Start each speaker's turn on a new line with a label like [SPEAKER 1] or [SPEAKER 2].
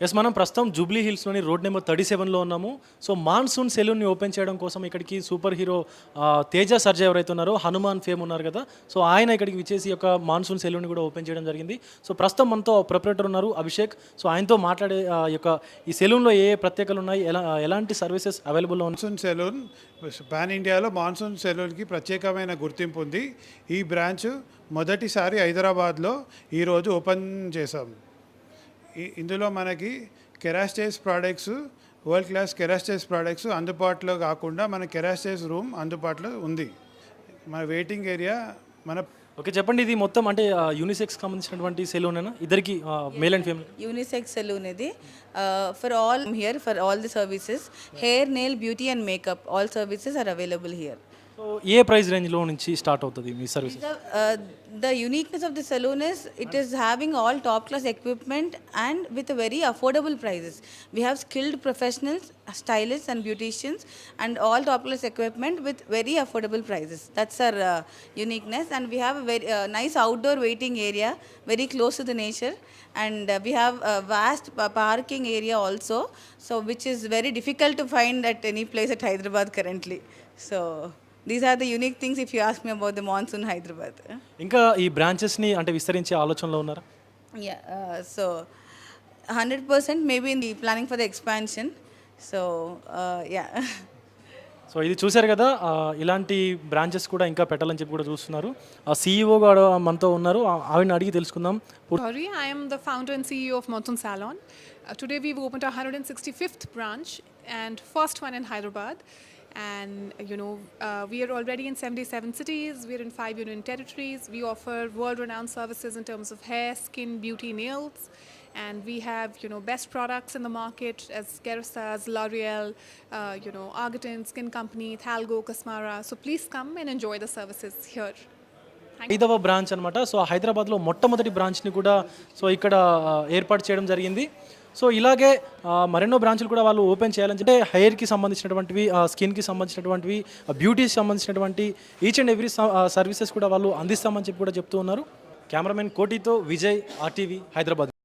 [SPEAKER 1] Yes మనం ప్రస్తుతం Jubilee హిల్స్లోని road number 37లో ఉన్నాము. సో మాన్సూన్ సెలూన్ని ఓపెన్ చేయడం కోసం ఇక్కడికి సూపర్ హీరో తేజ సర్జా ఎవరైతే ఉన్నారో హనుమాన్ ఫేమ్ ఉన్నారు కదా, సో ఆయన ఇక్కడికి విచ్చేసి యొక్క మాన్సూన్ సెలూన్ని కూడా ఓపెన్ చేయడం జరిగింది. సో ప్రస్తుతం మనతో ప్రొపరేటర్ ఉన్నారు అభిషేక్. సో ఆయనతో మాట్లాడే ఈ సెలూన్లో ఏ ప్రత్యేకలు ఉన్నాయి, ఎలాంటి సర్వీసెస్ అవైలబుల్లో ఉన్నాయి.
[SPEAKER 2] మాన్సూన్ సెలూన్ పాన్ ఇండియాలో మాన్సూన్ సెలూన్కి ప్రత్యేకమైన గుర్తింపు ఉంది. ఈ బ్రాంచ్ మొదటిసారి హైదరాబాద్లో ఈరోజు ఓపెన్ చేశాం. ఇందులో మనకి కెరాస్టేస్ ప్రోడక్ట్స్, వరల్డ్ క్లాస్ కెరాస్టేస్ ప్రోడక్ట్స్ అందుబాటులో కాకుండా మన కెరాస్టేస్ రూమ్ అందుబాటులో ఉంది. మన వెయిటింగ్ ఏరియా మన
[SPEAKER 1] ఓకే చెప్పండి, ఇది మొత్తం అంటే యూనిసెక్స్ సంబంధించినటువంటి సెలూనేనా? ఇద్దరికి male and female
[SPEAKER 3] unisex salon ఇది. For all here, for all the services, hair, nail, beauty and makeup, all services are available here.
[SPEAKER 1] So ఏ ప్రైస్ రేంజ్లో నుంచి స్టార్ట్ అవుతుంది మీ service?
[SPEAKER 3] The uniqueness of the saloon is it is having all top class equipment and with a very affordable prices. We have skilled professionals, stylists and beauticians and all top class equipment with very affordable prices. That's our uniqueness. And we have a very nice outdoor waiting area very close to the nature, and we have a vast parking area also, so which is very difficult to find at any place at Hyderabad currently. So these are the unique things if you ask me about the monsoon Hyderabad.
[SPEAKER 1] ఇంకా ఈ బ్రాంచెస్ని అంటే విస్తరించే ఆలోచనలో ఉన్నారా?
[SPEAKER 3] Yeah, so 100% maybe in the planning for the expansion. So yeah.
[SPEAKER 1] So ఇది చూశారు కదా, ఇలాంటి బ్రాంచెస్ కూడా ఇంకా పెట్టాలని చెప్పి కూడా చూస్తున్నారు. CEO కూడా మనతో ఉన్నారు, ఆవిడని అడిగి తెలుసుకుందాం.
[SPEAKER 4] Sorry, I am the founder and CEO of Monsoon Salon. Today we've opened our 165th branch and first one in Hyderabad. And we are already in 77 cities. We're in 5 union territories. We offer world-renowned services in terms of hair, skin, beauty, nails, and we have best products in the market as Kérastase, L'Oreal, Argatin, Skin Company, Thalgo, Kasmara. So please come and enjoy the services here.
[SPEAKER 1] 5వ branch అనమాట. So హైదరాబాద్లో మొట్టమొదటి బ్రాంచ్ని కూడా so ఇక్కడ ఏర్పాటు చేయడం జరిగింది. So ఇలాగే మరెన్నో బ్రాంచ్లు కూడా వాళ్ళు ఓపెన్ చేయాలని చెప్పి హెయిర్కి సంబంధించినటువంటివి, స్కిన్కి సంబంధించినటువంటివి, బ్యూటీకి సంబంధించినటువంటి ఈచ్ అండ్ ఎవ్రీ సర్వీసెస్ కూడా వాళ్ళు అందిస్తామని చెప్పి కూడా చెప్తూ ఉన్నారు. కెమెరామెన్ కోటితో విజయ్, RTV హైదరాబాద్.